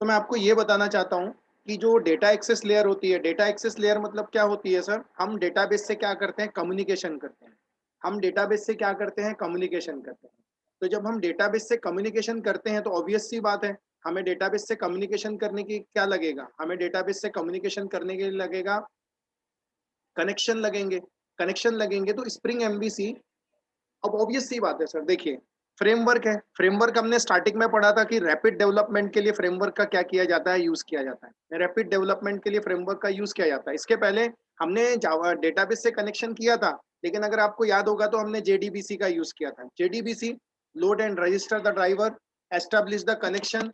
तो मैं आपको ये बताना चाहता हूँ कि जो डेटा एक्सेस लेयर होती है, डेटा एक्सेस लेयर मतलब क्या होती है सर? हम डेटाबेस से क्या करते हैं? कम्युनिकेशन करते हैं। हम डेटाबेस से क्या करते हैं? कम्युनिकेशन करते हैं। तो जब हम डेटाबेस से कम्युनिकेशन करते हैं तो ऑब्वियस सी बात है, हमें डेटाबेस से कम्युनिकेशन करने की क्या लगेगा? हमें डेटाबेस से कम्युनिकेशन करने के लिए लगेगा कनेक्शन लगेंगे। कनेक्शन लगेंगे तो स्प्रिंग एमवीसी, अब ऑब्वियस सी बात है सर, देखिए फ्रेमवर्क है। फ्रेमवर्क हमने स्टार्टिंग में पढ़ा था कि रैपिड डेवलपमेंट के लिए फ्रेमवर्क का क्या किया जाता है? यूज किया जाता है। रैपिड डेवलपमेंट के लिए फ्रेमवर्क का यूज किया जाता है। इसके पहले हमने जावा डेटाबेस से कनेक्शन किया था, लेकिन अगर आपको याद होगा तो हमने जेडीबीसी का यूज किया था। JDBC, load and register the driver, establish the connection,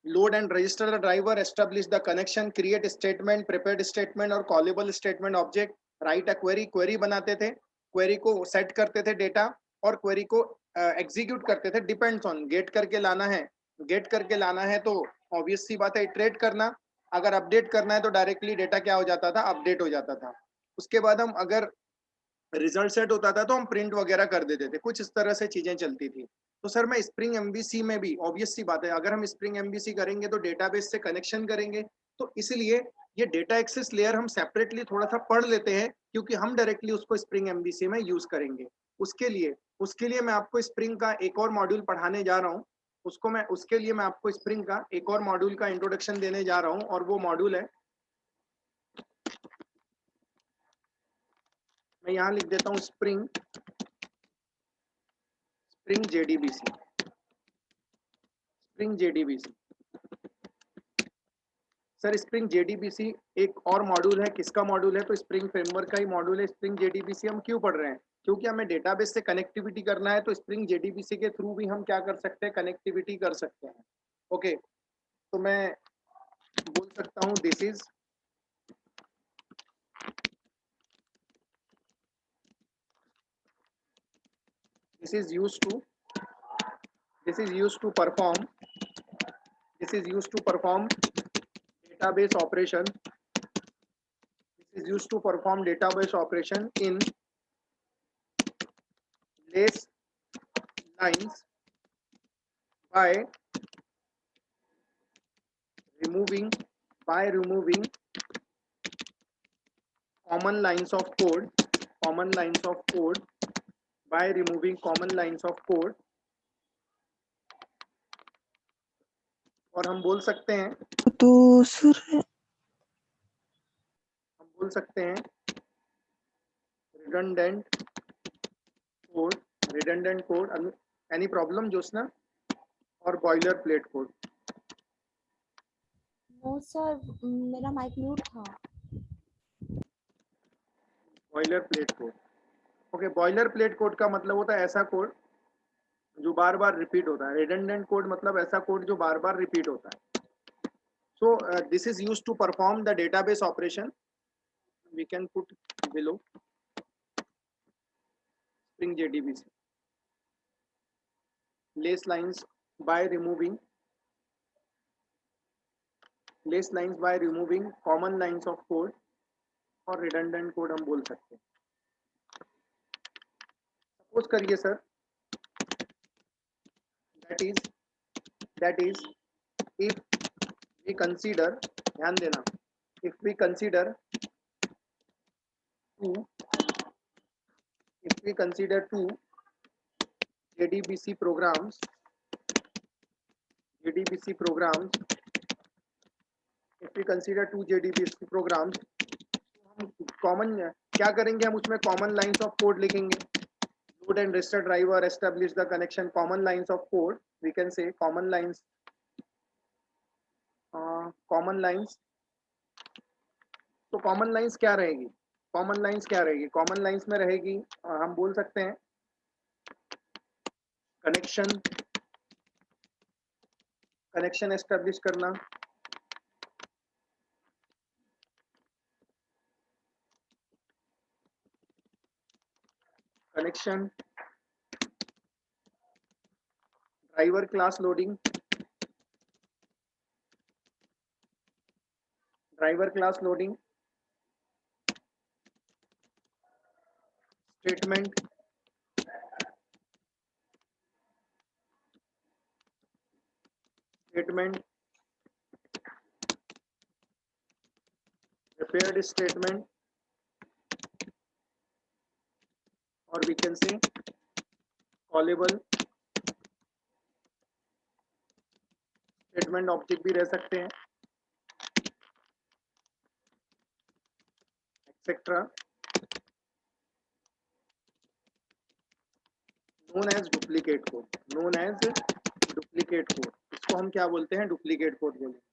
load and register the driver, establish the connection, create statement, prepared statement और callable statement object, write a query, query बनाते थे, query को set करते थे data और query को execute करते थे, depends on get करके लाना है, get करके लाना है तो obvious सी बात है iterate करना, अगर update करना है तो directly डेटा क्या हो जाता था? update हो जाता था। उसके बाद हम अगर रिजल्ट सेट होता था तो हम प्रिंट वगैरह कर देते थे, कुछ इस तरह से चीजें चलती थी। तो सर मैं स्प्रिंग एमबीसी में भी ऑब्वियस सी बात है, अगर हम स्प्रिंग एमबीसी करेंगे तो डेटाबेस से कनेक्शन करेंगे, तो इसलिए ये डेटा एक्सेस लेयर हम सेपरेटली थोड़ा सा पढ़ लेते हैं, क्योंकि हम डायरेक्टली उसको स्प्रिंग एमबीसी में यूज करेंगे। उसके लिए मैं आपको स्प्रिंग का एक और मॉड्यूल पढ़ाने जा रहा हूँ। उसके लिए मैं आपको स्प्रिंग का एक और मॉड्यूल का इंट्रोडक्शन देने जा रहा हूँ, और वो मॉड्यूल है, मैं यहाँ लिख देता हूँ spring spring JDBC. Spring JDBC sir, spring JDBC एक और मॉड्यूल है। किसका मॉड्यूल है? तो स्प्रिंग फ्रेमवर्क का ही मॉड्यूल है। स्प्रिंग जेडीबीसी हम क्यों पढ़ रहे हैं? क्योंकि हमें डेटाबेस से कनेक्टिविटी करना है, तो स्प्रिंग जेडीबीसी के थ्रू भी हम क्या कर सकते हैं? कनेक्टिविटी कर सकते हैं। ओके, तो मैं बोल सकता हूँ this is use to this is use to perform database operation. This is used to perform database operation in less lines by removing removing common lines of code by removing common lines of code। और हम बोल सकते हैं redundant code, any problem Joshna? और boilerplate code. No sir, मेरा mike mute था। Boilerplate code, okay. Boilerplate code का मतलब होता है ऐसा कोड जो बार बार रिपीट होता है। रिडंडेंट कोड मतलब ऐसा कोड जो बार बार रिपीट होता है। So this is used to perform the database operation, we can put below spring JDBC. Less lines by removing common lines of code, और रिडंडेंट कोड हम बोल सकते हैं। सपोज करिए sir, that is if we consider, ध्यान देना, if we consider to JDBC programs if we consider two JDBC programs, हम common क्या करेंगे? हम उसमें कॉमन लाइंस ऑफ कोड लिखेंगे। Load and register driver, establish the connection, common lines of code, we can say common lines. तो common lines क्या रहेगी? Common lines में रहेगी, हम बोल सकते हैं कनेक्शन एस्टेब्लिश करना, connection, driver class loading, statement, paired statement, or we can say callable statement object भी रह सकते हैं, etcetera, known as duplicate code, known as duplicate code, इसको हम क्या बोलते हैं, डुप्लीकेट कोड बोलते हैं।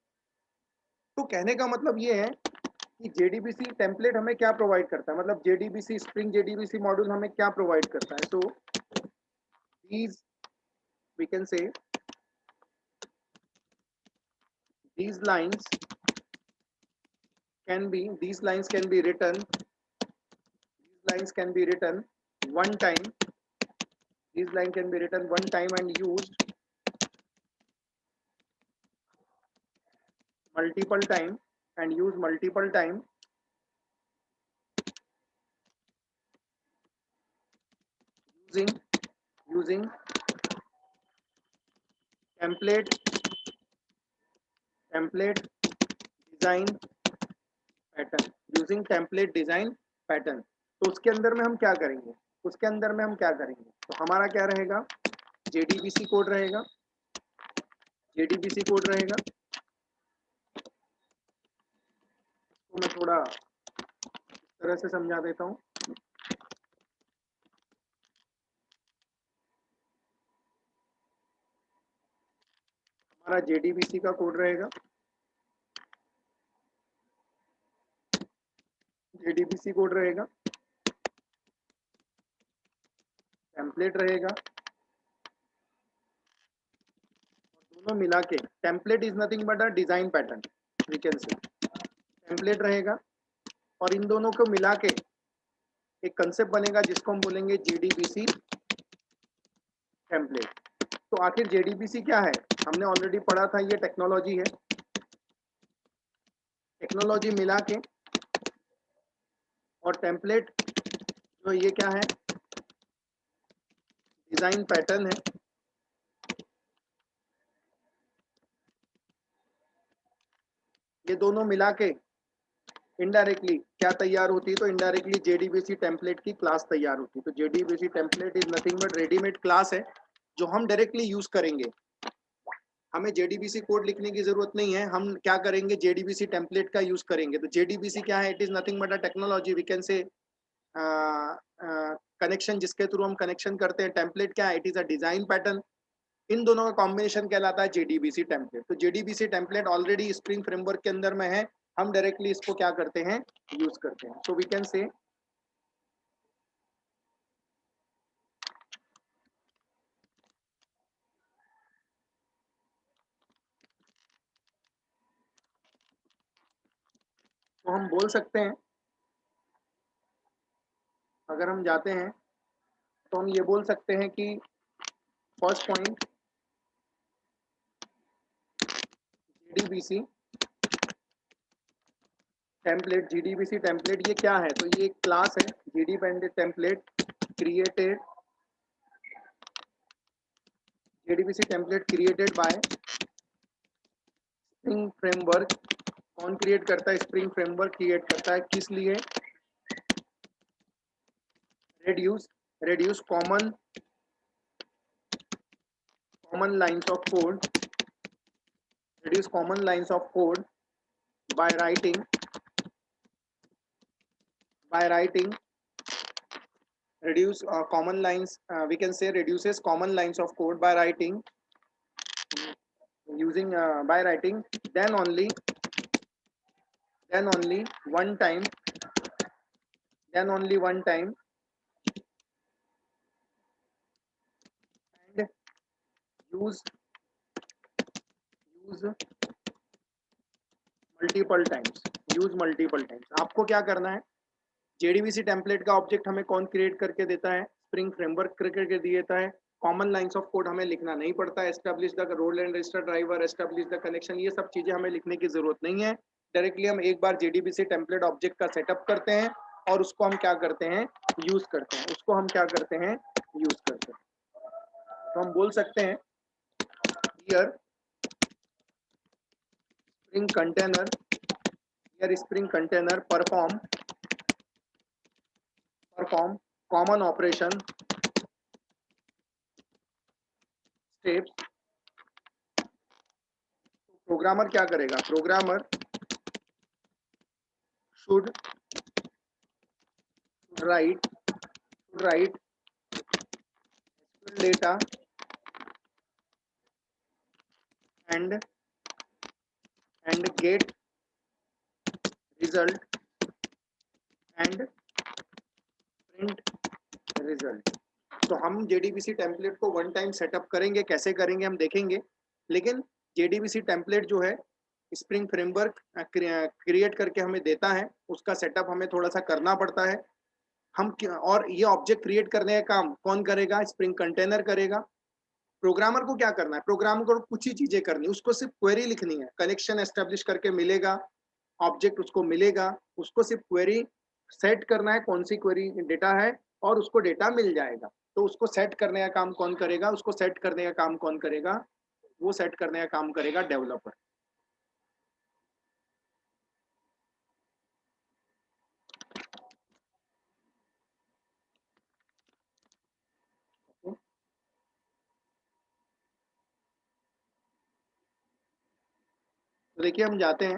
तो कहने का मतलब ये है कि JDBC टेम्पलेट हमें क्या प्रोवाइड करता है, मतलब JDBC स्प्रिंग JDBC मॉड्यूल हमें क्या प्रोवाइड करता है। तो these we can say these lines can be written, one time, these line can be written one time and used multiple time using template design pattern, using template design pattern। तो उसके अंदर में हम क्या करेंगे, तो हमारा क्या रहेगा, JDBC कोड रहेगा, तो मैं थोड़ा इस तरह से समझा देता हूँ। हमारा JDBC का कोड रहेगा, JDBC कोड रहेगा, टेम्पलेट रहेगा, दोनों मिला के, template is nothing but a design pattern, we can say template रहेगा, और इन दोनों को मिला के एक कंसेप्ट बनेगा जिसको हम बोलेंगे JDBC टेम्पलेट। तो आखिर JDBC क्या है, हमने ऑलरेडी पढ़ा था, ये टेक्नोलॉजी है, टेक्नोलॉजी मिला के, और टेम्पलेट जो ये क्या है, डिजाइन पैटर्न है। ये दोनों मिला के इनडायरेक्टली क्या तैयार होती है, तो इनडायरेक्टली JDBC टेम्पलेट की क्लास तैयार होती है। तो JDBC template is nothing but readymade class है जो हम डायरेक्टली यूज करेंगे, हमें JDBC कोड लिखने की जरूरत नहीं है, हम क्या करेंगे, JDBC टेम्पलेट का यूज करेंगे। तो JDBC क्या है, it is nothing but a technology, we can say connection, जिसके थ्रू हम कनेक्शन करते हैं। टेम्पलेट क्या है, it is a design pattern, इन दोनों का कॉम्बिनेशन कहलाता है JDBC टेम्पलेट। तो JDBC template already Spring framework के अंदर में है, हम डायरेक्टली इसको क्या करते हैं, यूज करते हैं। सो वी कैन से तो हम बोल सकते हैं, अगर हम जाते हैं तो हम ये बोल सकते हैं कि फर्स्ट पॉइंट, JDBC टेम्पलेट ये क्या है, तो ये एक क्लास है, JDBC template created by spring framework. कौन क्रिएट करता है, स्प्रिंग फ्रेमवर्क क्रिएट करता है, किस लिए, reduce common lines of code, by writing reduce common lines, we can say reduces common lines of code by writing then only one time and use multiple times। आपको क्या करना है, JDBC template का object हमें कौन create करके देता है, स्प्रिंग फ्रेमवर्क करके देता है। कॉमन लाइंस ऑफ कोड हमें लिखना नहीं पड़ता है, establish the role and register driver, establish the connection, ये सब चीजें हमें लिखने की जरूरत नहीं है। डायरेक्टली हम एक बार JDBC टेम्पलेट ऑब्जेक्ट का सेटअप करते हैं और उसको हम क्या करते हैं, यूज करते हैं, तो हम बोल सकते हैं here spring container here spring container perform common operation steps. Programmer क्या करेगा? Programmer should write data and get result and print result. तो हम JDBC टेम्पलेट को वन टाइम सेटअप करेंगे, कैसे करेंगे हम देखेंगे, लेकिन JDBC टेम्पलेट जो है स्प्रिंग फ्रेमवर्क क्रिएट करके हमें देता है, उसका सेटअप हमें थोड़ा सा करना पड़ता है। हम और ये ऑब्जेक्ट क्रिएट करने का काम कौन करेगा? स्प्रिंग कंटेनर करेगा। प्रोग्रामर को क्या करना है? प्रोग्रामर को कुछ ही चीजें करनी, उसको सिर्फ क्वेरी लिखनी है, कनेक्शन एस्टेब्लिश करके मिलेगा, ऑब्जेक्ट उसको मिलेगा, उसको सिर्फ क्वेरी सेट करना है, कौन सी क्वेरी डेटा है, और उसको डेटा मिल जाएगा। तो उसको सेट करने का काम कौन करेगा? उसको सेट करने का काम कौन करेगा? वो सेट करने का काम करेगा डेवलपर। तो देखिए हम जाते हैं,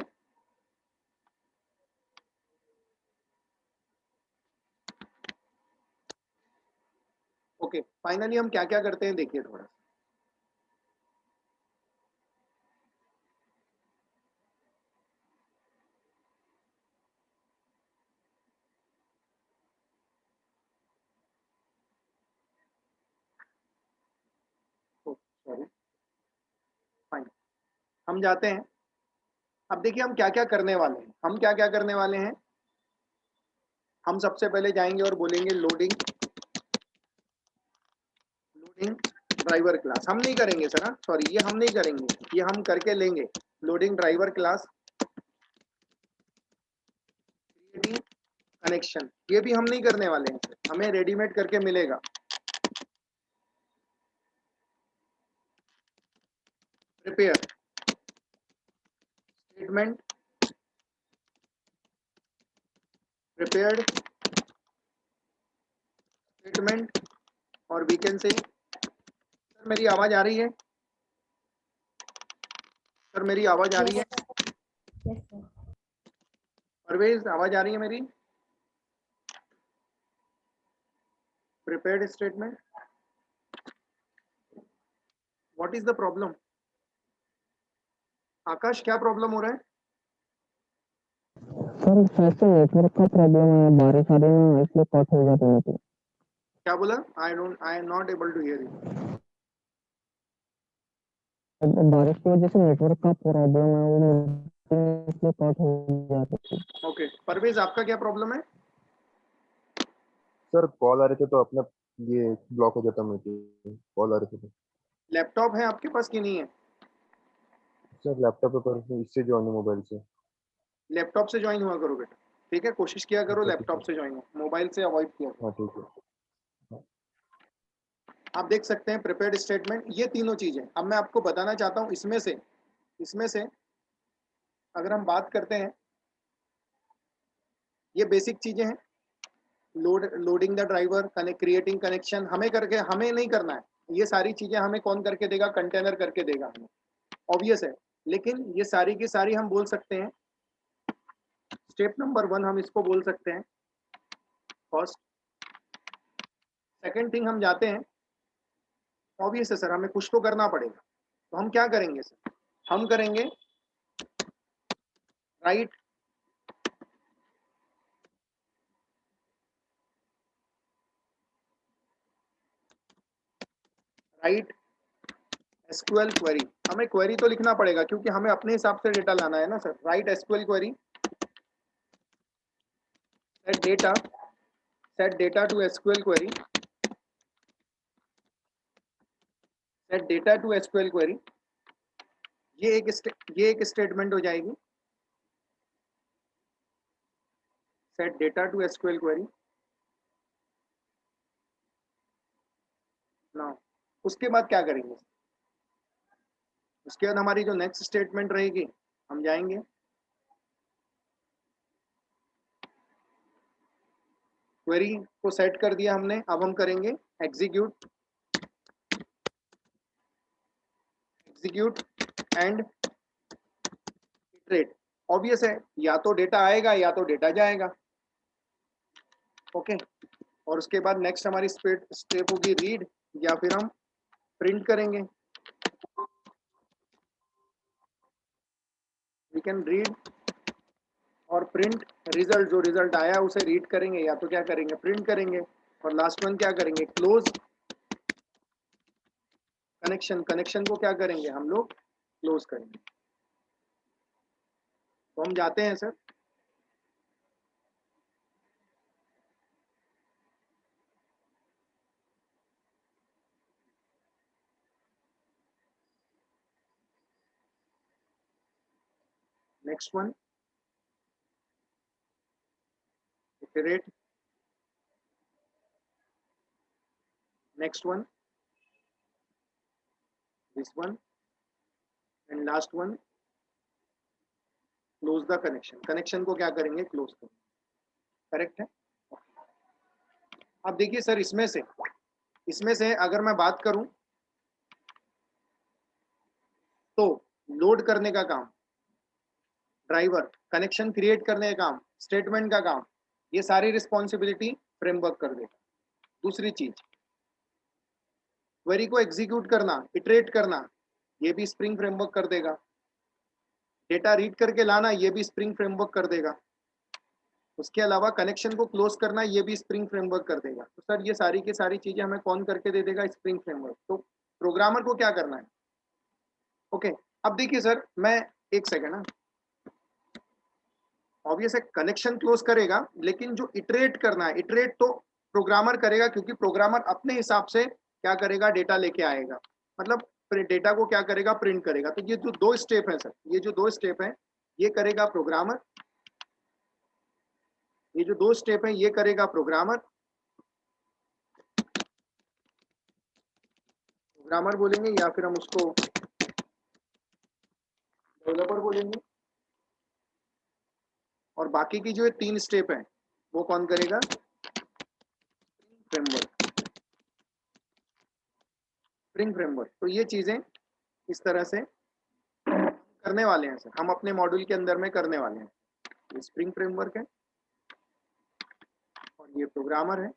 ओके फाइनली हम क्या क्या करते हैं देखिए थोड़ा। सॉरी, फाइन, हम जाते हैं। अब देखिए हम क्या क्या करने वाले हैं। हम क्या क्या करने वाले हैं? हम सबसे पहले जाएंगे और बोलेंगे लोडिंग ड्राइवर क्लास। हम नहीं करेंगे सर, हाँ सॉरी, ये हम नहीं करेंगे, ये हम करके लेंगे। Loading driver class creating connection, ये भी हम नहीं करने वाले हैं, हमें रेडीमेड करके मिलेगा। प्रिपेयर स्टेटमेंट, प्रिपेयर्ड स्टेटमेंट, और वी कैन से, सर मेरी आवाज आ रही है? सर मेरी आवाज आ रही है? Yes, sir. परवेज आवाज आ रही है मेरी? Prepared statement, what is the problem? Akash क्या प्रॉब्लम हो रहा है? सर फिर से नेटवर्क का प्रॉब्लम है, बारिश आ रही है इसलिए कट हो जाती है। क्या बोला? I am not able to hear you. बारिश की वजह से नेटवर्क का प्रॉब्लम है, वो इसलिए कट हो जाती है। ओके परवेज आपका क्या प्रॉब्लम है? सर कॉल आ रहे थे तो अपना ये ब्लॉक हो जाता, मीटिंग कॉल आ रहे थे तो। लैपटॉप है आपके पास कि नहीं है? सर लैपटॉप पे पर इससे जो है मोबाइल से। लैपटॉप से ज्वाइन हुआ करो बेटा, ठीक है, कोशिश किया करो अच्छा ठीक लैपटॉप है। से ज्वाइन हो, मोबाइल से अवॉइड किया करो। हाँ ठीक है। आप देख सकते हैं प्रिपेयर्ड स्टेटमेंट, ये तीनों चीजें। अब मैं आपको बताना चाहता हूं, इसमें से अगर हम बात करते हैं, ये बेसिक चीजें हैं। Loading the driver, creating connection, हमें करके, हमें नहीं करना है। ये सारी चीजें हमें कौन करके देगा? कंटेनर करके देगा हमें, ऑब्वियस है। लेकिन ये सारी की सारी हम बोल सकते हैं स्टेप नंबर 1, हम इसको बोल सकते हैं फर्स्ट। सेकेंड थिंग हम जाते हैं, ऑब्वियस है सर, हमें कुछ तो करना पड़ेगा, तो हम क्या करेंगे सर? हम करेंगे राइट एसक्यूएल क्वेरी। हमें क्वेरी तो लिखना पड़ेगा क्योंकि हमें अपने हिसाब से डेटा लाना है ना sir. Write SQL query, set data to SQL query, set data to SQL query. ये एक स्टेटमेंट हो जाएगी, set data to SQL query ना। उसके बाद क्या करेंगे? उसके बाद हमारी जो नेक्स्ट स्टेटमेंट रहेगी, हम जाएंगे क्वेरी को सेट कर दिया हमने, अब हम करेंगे एग्जीक्यूट एंड इटरेट। ऑब्वियस है, या तो डेटा आएगा या तो डेटा जाएगा। ओके, और उसके बाद नेक्स्ट हमारी स्टेप होगी रीड, या फिर हम प्रिंट करेंगे। वी कैन रीड और प्रिंट रिजल्ट, जो रिजल्ट आया उसे रीड करेंगे या तो क्या करेंगे, प्रिंट करेंगे। और लास्ट वन क्या करेंगे, क्लोज कनेक्शन। कनेक्शन को क्या करेंगे हम लोग, क्लोज करेंगे। तो हम जाते हैं sir, next one iterate, next one this one, and last one clause the connection. Connection को क्या करेंगे, क्लोज करेंगे। करेक्ट है। अब देखिए सर, इसमें से अगर मैं बात करूं तो लोड करने का काम ड्राइवर, कनेक्शन क्रिएट करने का काम स्टेटमेंट का काम, ये सारी रिस्पॉन्सिबिलिटी फ्रेमवर्क कर देगा। दूसरी चीज, क्वेरी को एग्जीक्यूट करना, इटरेट करना, ये भी स्प्रिंग फ्रेमवर्क कर देगा। डेटा रीड करके लाना, ये भी स्प्रिंग फ्रेमवर्क कर देगा। उसके अलावा कनेक्शन को क्लोज करना, ये भी स्प्रिंग फ्रेमवर्क कर देगा। तो सर ये सारी की सारी चीजें हमें कौन करके दे देगा, स्प्रिंग फ्रेमवर्क। तो प्रोग्रामर को क्या करना है। ओके, अब देखिए सर, मैं एक सेकेंड ना, ऑब्वियस है कनेक्शन क्लोज करेगा, लेकिन जो इटरेट करना है, इटरेट तो प्रोग्रामर करेगा, क्योंकि प्रोग्रामर अपने हिसाब से क्या करेगा, डेटा लेके आएगा। मतलब डेटा को क्या करेगा, प्रिंट करेगा। तो ये जो दो स्टेप है सर, ये जो दो स्टेप है ये करेगा प्रोग्रामर, ये जो दो स्टेप है ये करेगा प्रोग्रामर। प्रोग्रामर बोलेंगे या फिर हम उसको डेवलपर बोलेंगे। और बाकी की जो ये तीन स्टेप है वो कौन करेगा, फ्रेमवर्क, स्प्रिंग फ्रेमवर्क। तो ये चीजें इस तरह से करने वाले हैं सर, हम अपने मॉड्यूल के अंदर में करने वाले हैं। ये स्प्रिंग फ्रेमवर्क है और ये प्रोग्रामर है।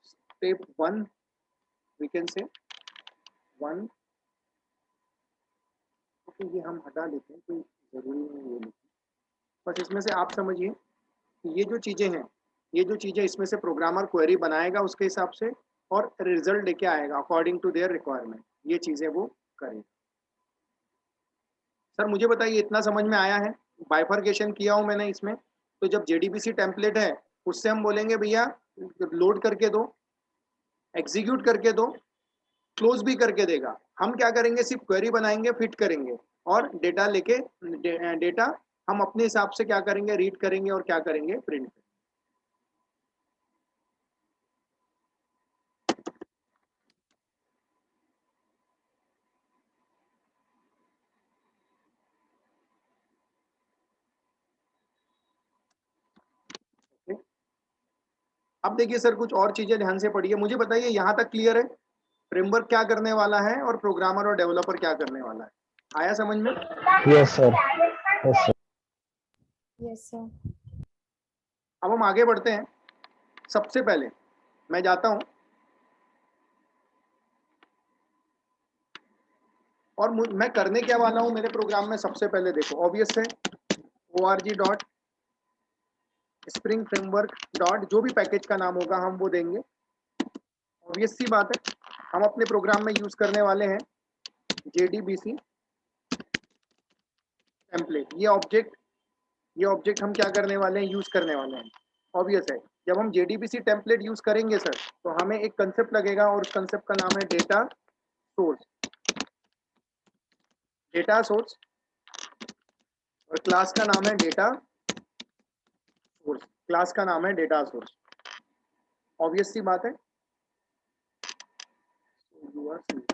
Step one, we can say one, तो ये हम हटा देते हैं, कोई जरूरी नहीं ये लिखें। बस इसमें से आप समझिए कि ये जो चीजें हैं, ये जो चीजें इसमें से प्रोग्रामर क्वेरी बनाएगा उसके हिसाब से और रिजल्ट लेके आएगा अकॉर्डिंग टू देयर रिक्वायरमेंट। ये चीजें वो करेगा। सर मुझे बताइए, इतना समझ में आया है। बाइफर्केशन किया हूं मैंने इसमें। तो जब जेडीबीसी टेम्पलेट है उससे हम बोलेंगे भैया लोड करके दो, एग्जीक्यूट करके दो, क्लोज भी करके देगा। हम क्या करेंगे, सिर्फ क्वेरी बनाएंगे, फिट करेंगे और डेटा लेके डेटा हम अपने हिसाब से क्या करेंगे, रीड करेंगे और क्या करेंगे, प्रिंट। अब देखिए सर, कुछ और चीजें ध्यान से पढ़िए। मुझे बताइए यहाँ तक क्लियर है, फ्रेमवर्क क्या करने वाला है और प्रोग्रामर और डेवलपर क्या करने वाला है, आया समझ में। Yes sir, yes sir. Yes sir. अब हम आगे बढ़ते हैं। सबसे पहले मैं जाता हूं और मैं करने क्या वाला हूं मेरे प्रोग्राम में। सबसे पहले देखो, ऑब्वियस है org स्प्रिंग फ्रेमवर्क डॉट, जो भी पैकेज का नाम होगा हम वो देंगे। ऑब्वियस सी बात है, हम अपने प्रोग्राम में यूज करने वाले हैं JDBC टेम्पलेट। ये ऑब्जेक्ट हम क्या करने वाले हैं, यूज करने वाले हैं। ऑब्वियस है, जब हम JDBC टेम्पलेट यूज करेंगे सर, तो हमें एक कंसेप्ट लगेगा और उस कंसेप्ट का नाम है डेटा सोर्स। डेटा सोर्स और क्लास का नाम है डेटा सोर्स। क्लास का नाम है डेटा सोर्स। ऑब्वियस सी बात है,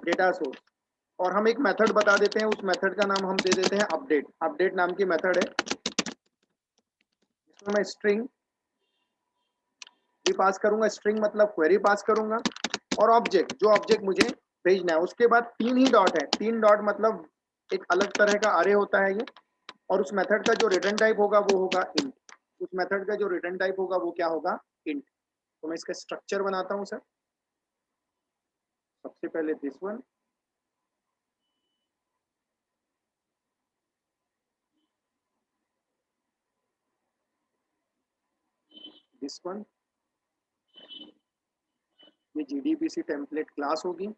डेटा सोर्स। और हम एक मेथड बता देते हैं, उस मेथड का नाम हम दे देते हैं अपडेट। अपडेट नाम की मेथड है, इसमें मैं स्ट्रिंग भी पास करूंगा, स्ट्रिंग मतलब क्वेरी पास करूंगा, और ऑब्जेक्ट, जो ऑब्जेक्ट मुझे भेजना है। उसके बाद 3 ही डॉट है, 3 डॉट मतलब एक अलग तरह का अरे होता है ये। और उस मेथड का जो रिटर्न टाइप होगा वो होगा इंट। उस मेथड का जो रिटर्न टाइप होगा वो क्या होगा, इंट। तो मैं इसका स्ट्रक्चर बनाता हूं सर। सबसे पहले दिस वन, दिस वन, ये जीडीबीसी टेम्पलेट क्लास होगी।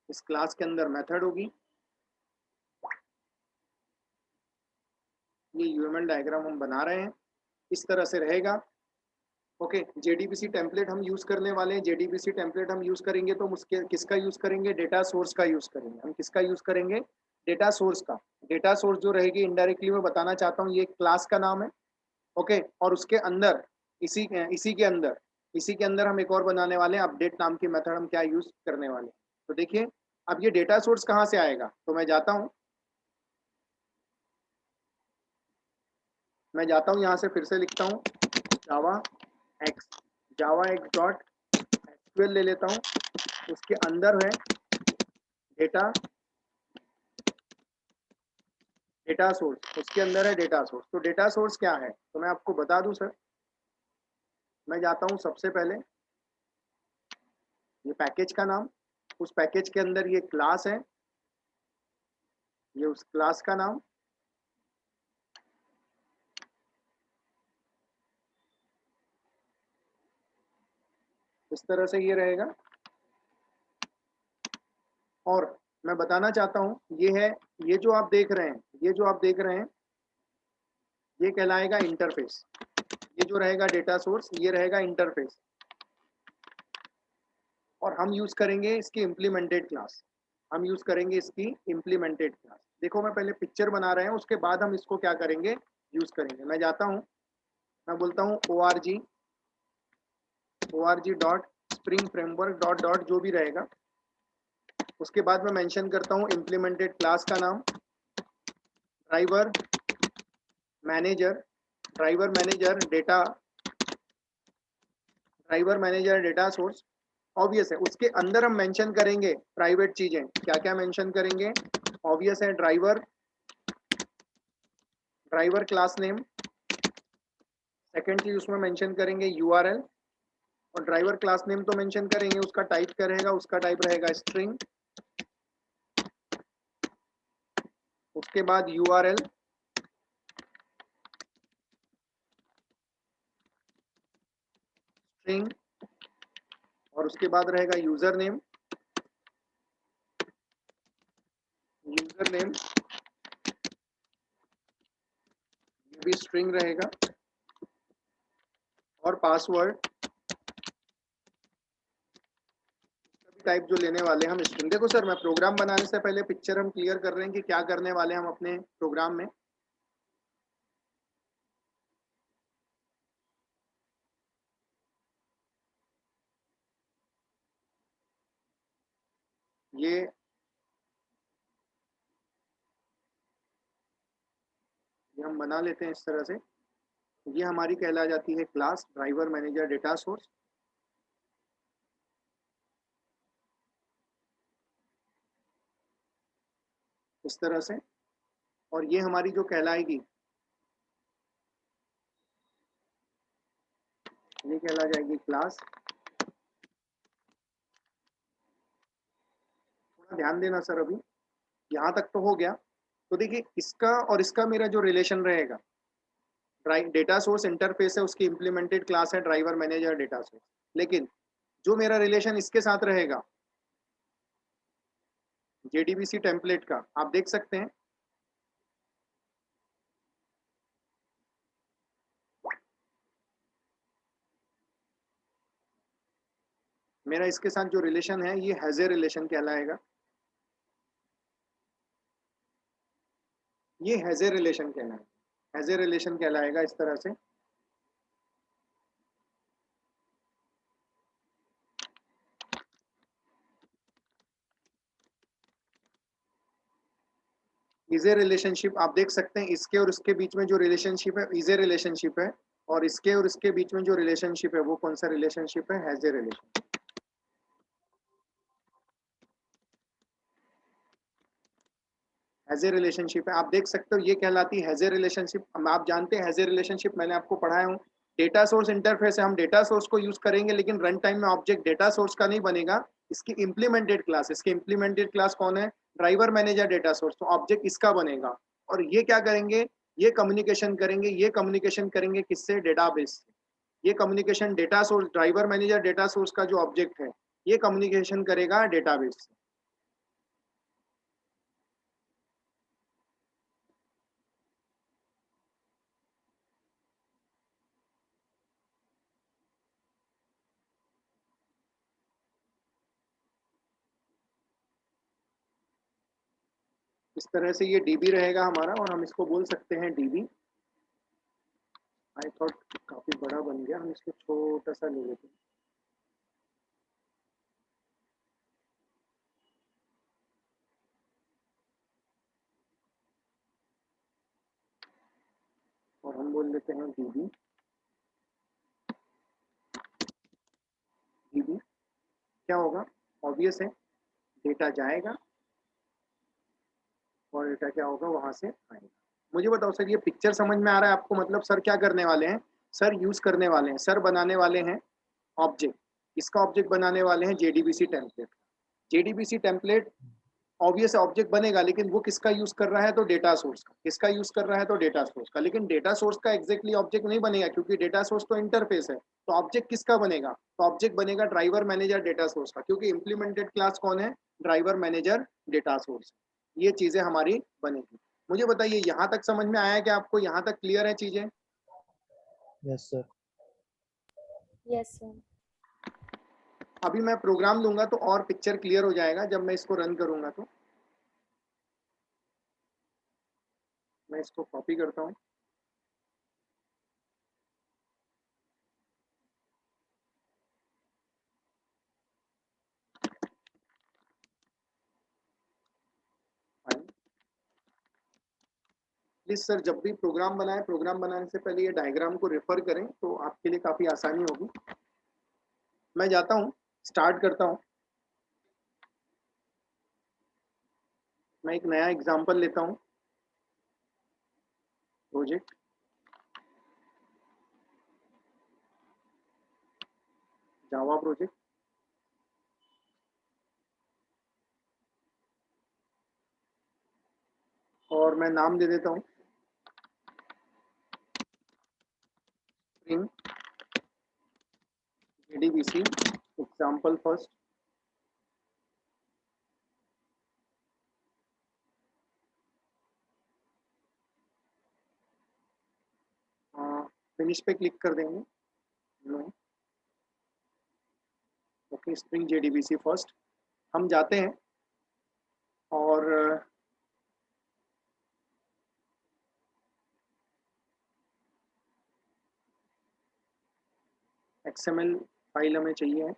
इस क्लास के अंदर मेथड होगी। ये यूएमएल डायग्राम हम बना रहे हैं, इस तरह से रहेगा। ओके, जेडीबीसी टेम्पलेट हम यूज करने वाले हैं। जेडीबीसी टेम्पलेट हम यूज करेंगे तो उसके किसका यूज करेंगे, डेटा सोर्स का यूज करेंगे। हम किसका यूज करेंगे, डेटा सोर्स का। डेटा सोर्स जो रहेगी इनडायरेक्टली मैं बताना चाहता हूँ, ये क्लास का नाम है। ओके, और उसके अंदर इसी के अंदर हम एक और बनाने वाले हैं, अपडेट नाम की मेथड हम क्या यूज करने वाले हैं। तो देखिए अब ये डेटा सोर्स कहाँ से आएगा, तो मैं जाता हूँ यहाँ से फिर से लिखता हूँ जावा एक्स डॉट एसक्यूएल ले लेता हूँ। उसके अंदर है डेटा सोर्स, उसके अंदर है डेटा सोर्स। तो डेटा सोर्स क्या है, तो मैं आपको बता दूं सर। मैं जाता हूं सबसे पहले ये पैकेज का नाम, उस पैकेज के अंदर ये क्लास है, ये उस क्लास का नाम। इस तरह से ये रहेगा। और मैं बताना चाहता हूं ये है, ये जो आप देख रहे हैं, ये कहलाएगा इंटरफेस। ये जो रहेगा डेटा सोर्स, ये रहेगा इंटरफेस। और हम यूज करेंगे इसकी इम्प्लीमेंटेड क्लास। देखो मैं पहले पिक्चर बना रहे हैं, उसके बाद हम इसको क्या करेंगे, यूज करेंगे। मैं जाता हूँ, मैं बोलता हूँ org dot spring framework dot dot जो भी रहेगा। उसके बाद मैं मेंशन करता हूँ इम्प्लीमेंटेड क्लास का नाम, driver manager data source. Obvious है, उसके अंदर हम मेंशन करेंगे प्राइवेट चीजें। क्या क्या मेंशन करेंगे, ऑब्वियस है, ड्राइवर क्लास नेम। सेकंड चीज उसमें मेंशन करेंगे यूआरएल। और ड्राइवर क्लास नेम तो मेंशन करेंगे, उसका टाइप क्या रहेगा, उसका टाइप रहेगा स्ट्रिंग। उसके बाद यूआरएल, स्ट्रिंग, और उसके बाद रहेगा यूजर नेम ये भी स्ट्रिंग रहेगा। और पासवर्ड टाइप जो लेने वाले हम स्ट्रिंग। देखो सर, मैं प्रोग्राम बनाने से पहले पिक्चर हम क्लियर कर रहे हैं कि क्या करने वाले हम अपने प्रोग्राम में। ये हम बना लेते हैं इस तरह से। ये हमारी कहला जाती है class driver manager data source. इस तरह से। और ये हमारी जो कहलाएगी, ये कहला जाएगी क्लास। थोड़ा ध्यान देना सर, अभी यहाँ तक तो हो गया। तो देखिए इसका और इसका मेरा जो रिलेशन रहेगा, डेटा सोर्स इंटरफेस है, उसकी इंप्लीमेंटेड क्लास है ड्राइवर मैनेजर डेटा सोर्स। लेकिन जो मेरा रिलेशन इसके साथ रहेगा जेडीबीसी टेम्पलेट का, आप देख सकते हैं मेरा इसके साथ जो रिलेशन है ये हैजे रिलेशन कहलाएगा। ये हैजे रिलेशन कहलाएगा, इस तरह से। इज ए रिलेशनशिप, आप देख सकते हैं इसके और इसके बीच में जो रिलेशनशिप है इज ए रिलेशनशिप है, और इसके और इसके बीच में जो रिलेशनशिप है वो कौन सा रिलेशनशिप है, has a relation. Has a relationship है, आप देख सकते हो ये कहलाती है हैज ए रिलेशनशिप। आप जानते हैं हैज ए रिलेशनशिप, मैंने आपको पढ़ाया हूँ, डेटा सोर्स इंटरफेस है, हम डेटा सोर्स को यूज करेंगे लेकिन रन टाइम में ऑब्जेक्ट डेटा सोर्स का नहीं बनेगा, इसकी इम्प्लीमेंटेड क्लास, इसकी इम्प्लीमेंटेड क्लास कौन है, ड्राइवर मैनेजर डेटा सोर्स, तो ऑब्जेक्ट इसका बनेगा। और ये क्या करेंगे, ये कम्युनिकेशन करेंगे, ये कम्युनिकेशन करेंगे किससे, डेटाबेस से। ये communication data source, driver manager data source का जो ऑब्जेक्ट है ये कम्युनिकेशन करेगा डेटाबेस से। इस तरह से ये डीबी रहेगा हमारा, और हम इसको बोल सकते हैं डीबी। आई थॉट काफी बड़ा बन गया, हम इसको छोटा सा ले लेते हैं। और हम बोल देते हैं डीबी। डीबी क्या होगा, ऑब्वियस है, डेटा जाएगा और डेटा क्या होगा वहां से आएगा। मुझे बताओ सर, ये पिक्चर समझ में आ रहा है आपको, मतलब सर क्या करने वाले हैं, सर यूज करने वाले हैं, सर बनाने वाले हैं ऑब्जेक्ट। इसका ऑब्जेक्ट बनाने वाले हैं JDBC template. JDBC template obvious object बनेगा, लेकिन वो किसका यूज कर रहा है, तो डेटा सोर्स का। किसका यूज कर रहा है, तो डेटा सोर्स का। लेकिन डेटा सोर्स का एग्जैक्टली ऑब्जेक्ट नहीं बनेगा, क्योंकि डेटा सोर्स तो इंटरफेस है। तो ऑब्जेक्ट किसका बनेगा, तो ऑब्जेक्ट बनेगा ड्राइवर मैनेजर डेटा सोर्स का, क्योंकि इंप्लीमेंटेड क्लास कौन है, ड्राइवर मैनेजर डेटा सोर्स। ये चीजें हमारी बनेगी। मुझे बताइए यहाँ तक समझ में आया क्या आपको, यहाँ तक क्लियर है चीजें। Yes sir. Yes, sir. अभी मैं प्रोग्राम लूंगा तो और पिक्चर क्लियर हो जाएगा, जब मैं इसको रन करूंगा तो। मैं इसको कॉपी करता हूँ। प्लीज सर, जब भी प्रोग्राम बनाए, प्रोग्राम बनाने से पहले ये डायग्राम को रेफर करें तो आपके लिए काफी आसानी होगी। मैं जाता हूँ, स्टार्ट करता हूँ। मैं एक नया एग्जांपल लेता हूँ, प्रोजेक्ट जावा प्रोजेक्ट। और मैं नाम दे देता हूँ spring JDBC example first. Finish पे क्लिक कर देंगे। No, okay, spring JDBC first. हम जाते हैं और एक्सएमएल फाइल हमें चाहिए है।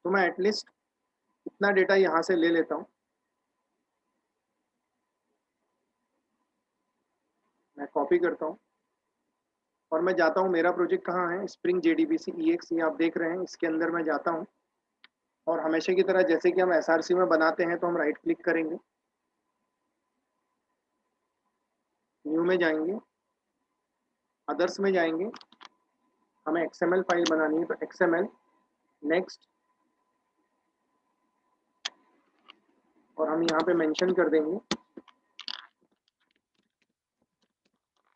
तो मैं एटलीस्ट इतना डेटा यहाँ से ले लेता हूँ। मैं कॉपी करता हूँ और मैं जाता हूँ, मेरा प्रोजेक्ट कहाँ है, स्प्रिंग जेडीबीसी ईएक्स, ये आप देख रहे हैं, इसके अंदर मैं जाता हूँ। और हमेशा की तरह जैसे कि हम एसआरसी में बनाते हैं, तो हम राइट क्लिक करेंगे, न्यू में जाएंगे, अदर्स में जाएंगे, हमें एक्सएमएल फाइल बनानी है, तो एक्सएमएल, नेक्स्ट, और हम यहाँ पे मेंशन कर देंगे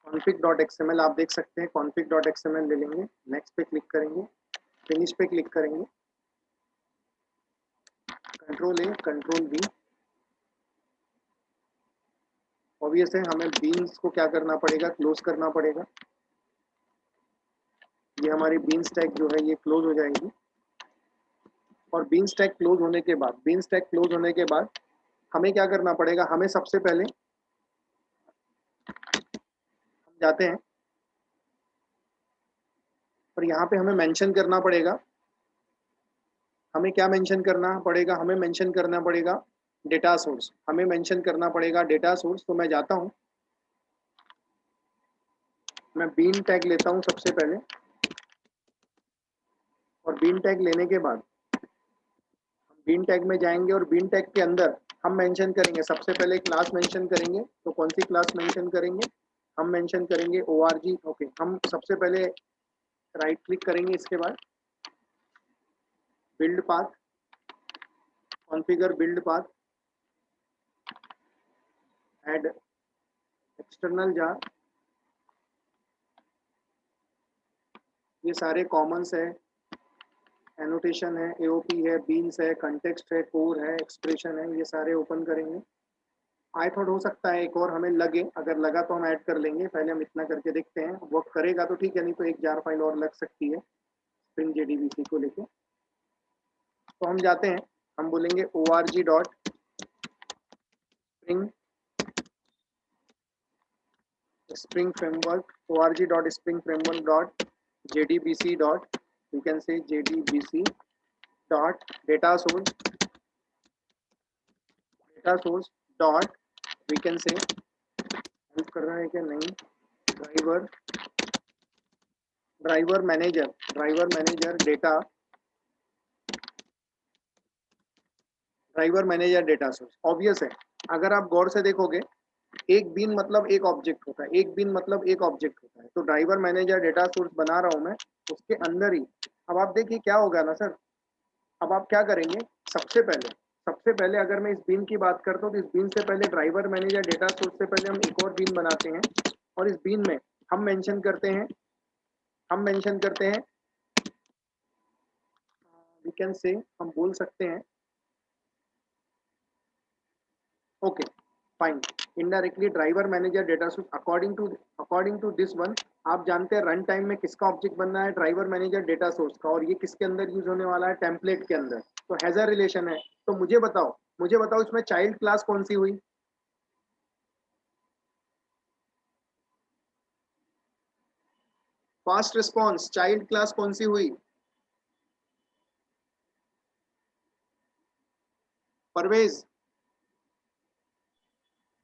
config.xml। आप देख सकते हैं config.xml ले लेंगे, नेक्स्ट पे क्लिक करेंगे, फिनिश पे क्लिक करेंगे, control A control we. Obvious है हमें बीन्स को क्या करना पड़ेगा, क्लोज करना पड़ेगा। ये हमारी बीन स्टैक जो है ये क्लोज हो जाएगी। और बीन स्टैक क्लोज होने के बाद, बीन स्टैक क्लोज होने के बाद हमें क्या करना पड़ेगा, हमें सबसे पहले हम जाते हैं और यहाँ पे हमें मेंशन करना पड़ेगा। हमें क्या मेंशन करना पड़ेगा, हमें मेंशन करना पड़ेगा डेटा सोर्स, हमें मेंशन करना पड़ेगा डेटा सोर्स। तो मैं जाता हूँ, मैं बीन टैग लेता हूँ सबसे पहले, और बीन टैग लेने के बाद हम बीन टैग में जाएंगे और बीन टैग के अंदर हम मेंशन करेंगे, सबसे पहले क्लास मेंशन करेंगे। तो कौन सी क्लास मेंशन करेंगे, हम मेंशन करेंगे org। ओके, हम सबसे पहले राइट क्लिक करेंगे, इसके बाद build path, configure build path, add external jar. ये सारे कॉमन्स है, एनोटेशन है, एओपी है, बीन्स है, कंटेक्स्ट है, कोर है, एक्सप्रेशन है, ये सारे ओपन करेंगे। आई थॉट हो सकता है एक और हमें लगे, अगर लगा तो हम ऐड कर लेंगे। पहले हम इतना करके देखते हैं, वर्क करेगा तो ठीक है, नहीं तो एक जार फाइल और लग सकती है स्प्रिंग जेडीबीसी को लेके। तो हम जाते हैं, हम बोलेंगे org dot spring spring framework, org dot spring framework dot jdbc dot, you can say jdbc dot data source dot, we can say help कर रहा है क्या, नहीं, driver manager data, driver manager data source. Obvious है, अगर आप गौर से देखोगे, एक बीन मतलब एक ऑब्जेक्ट होता है, एक बीन मतलब एक ऑब्जेक्ट होता है। तो ड्राइवर मैनेजर डेटा सोर्स बना रहा हूं मैं, उसके अंदर ही अब आप देखिए क्या होगा ना सर। अब आप क्या करेंगे, सबसे पहले अगर मैं इस बीन की बात करता हूँ, तो इस बीन से पहले ड्राइवर मैनेजर डेटा सोर्स से पहले हम एक और बीन बनाते हैं, और इस बीन में हम मेंशन करते हैं वी कैन से, हम बोल सकते हैं okay fine, indirectly driver manager data source according to this one. आप जानते हैं रन टाइम में किसका ऑब्जेक्ट बनना है, ड्राइवर मैनेजर डेटा सोर्स का, और ये किसके अंदर यूज होने वाला है, टेम्पलेट के अंदर। तो हैजर रिलेशन है। तो मुझे बताओ इसमें चाइल्ड क्लास कौन सी हुई, फास्ट रिस्पॉन्स, चाइल्ड क्लास कौन सी हुई, परवेज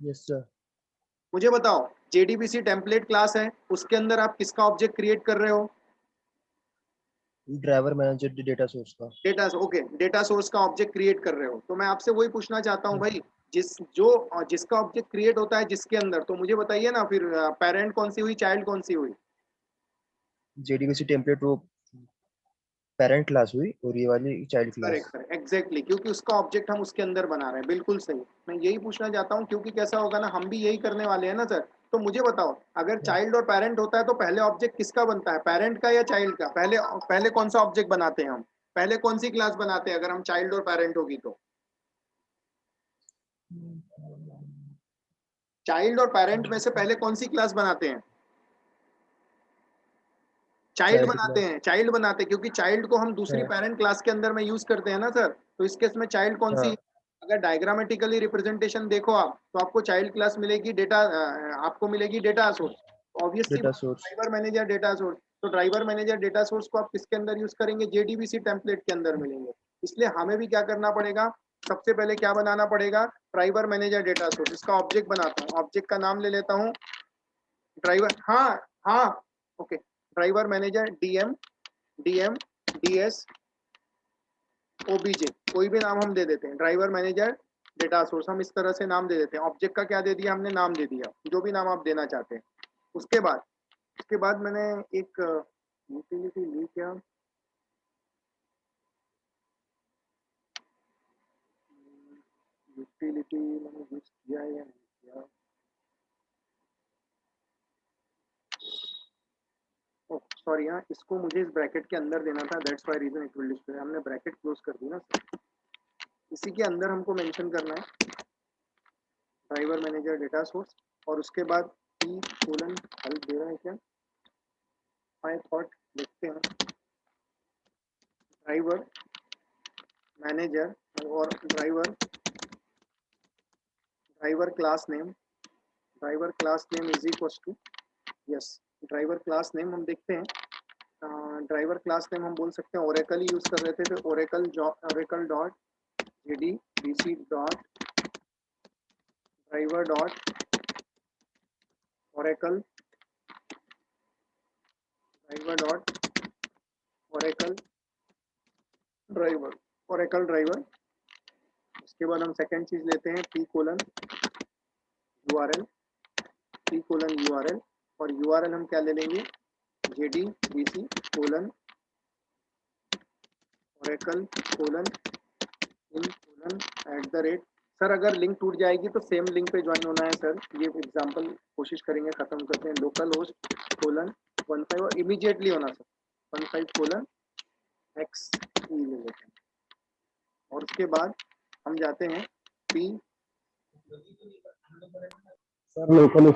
यस सर। मुझे बताओ। जेडीबीसी टेम्पलेट क्लास है, उसके अंदर आप किसका ऑब्जेक्ट क्रिएट कर रहे हो, ड्राइवर मैनेजर डेटा सोर्स का। डेटा, ओके, डेटा सोर्स का ऑब्जेक्ट क्रिएट कर रहे हो। तो मैं आपसे वही पूछना चाहता हूँ भाई, जिसका ऑब्जेक्ट क्रिएट होता है जिसके अंदर, तो मुझे बताइए ना फिर पेरेंट कौन सी हुई, चाइल्ड कौन सी हुई। जेडीबीसी टेम्पलेट वो पेरेंट क्लास हुई और ये वाली child class. Correct correct exactly, क्योंकि उसका ऑब्जेक्ट हम उसके अंदर बना रहे हैं, बिल्कुल सही। मैं यही पूछना चाहता हूँ, क्योंकि कैसा होगा ना, हम भी यही करने वाले हैं ना सर। तो मुझे बताओ, अगर चाइल्ड और पेरेंट होता है तो पहले ऑब्जेक्ट किसका बनता है, पेरेंट का या चाइल्ड का, पहले पहले कौन सा ऑब्जेक्ट बनाते हैं हम, पहले कौन सी क्लास बनाते हैं अगर हम चाइल्ड और पेरेंट होगी तो, चाइल्ड और पेरेंट में से पहले कौन सी क्लास बनाते हैं, चाइल्ड क्लास। चाइल्ड बनाते हैं, क्योंकि चाइल्ड को हम दूसरी हाँ पेरेंट क्लास के अंदर में यूज करते हैं ना सर। तो इस केस में चाइल्ड कौन सी, हाँ। अगर डायग्रामेटिकली रिप्रेजेंटेशन देखो आप, तो आपको चाइल्ड क्लास मिलेगी डेटा, आपको मिलेगी डेटा सोर्स। ऑब्वियस सी डेटा बात, source. Driver manager data source. तो ड्राइवर मैनेजर डेटा सोर्स को आप किसके अंदर यूज करेंगे, जेडीबीसी टेम्पलेट के अंदर मिलेंगे। इसलिए हमें भी क्या करना पड़ेगा, सबसे पहले क्या बनाना पड़ेगा, ड्राइवर मैनेजर डेटा सोर्स। इसका ऑब्जेक्ट बनाता हूँ, ऑब्जेक्ट का नाम ले लेता हूँ ड्राइवर, हाँ हाँ, okay, driver manager DM DM DS OBJ, कोई भी नाम हम दे देते हैं, ड्राइवर मैनेजर डेटा सोर्स, हम इस तरह से नाम दे देते हैं। ऑब्जेक्ट का क्या दे दिया हमने, नाम दे दिया, जो भी नाम आप देना चाहते हैं। उसके बाद मैंने एक यूटिलिटी ली क्या, यूटिलिटी मैंने यूज किया है या नहीं किया, सॉरी हाँ, इसको मुझे इस ब्रैकेट के अंदर देना था, that's why reason it will display, हमने ब्रैकेट क्लोज कर दी ना सर। इसी के अंदर हमको मेंशन करना है ड्राइवर मैनेजर डेटा सोर्स, और उसके बाद p कोलन हेल्प दे रहा है क्या, आई थॉट देखते हैं, ड्राइवर मैनेजर और driver class name is equal to, yes driver class name हम देखते हैं, ड्राइवर क्लास नेम हम बोल सकते हैं ओरेकल ही यूज कर रहे थे, तो Oracle dot J D B C dot driver dot Oracle driver. उसके बाद हम सेकंड चीज लेते हैं p कोलन यूआरएल, और यूआरएल हम क्या ले लेंगे, J D B C colon Oracle colon thin colon @ sir अगर लिंक टूट जाएगी तो सेम लिंक पे ज्वाइन होना है सर, ये एग्जांपल कोशिश करेंगे, खत्म करते हैं, लोकल होस्ट कोलन 15 और इमीडिएटली होना सर 15 कोलन x ले लेते हैं, और उसके बाद हम जाते हैं p सर लोकल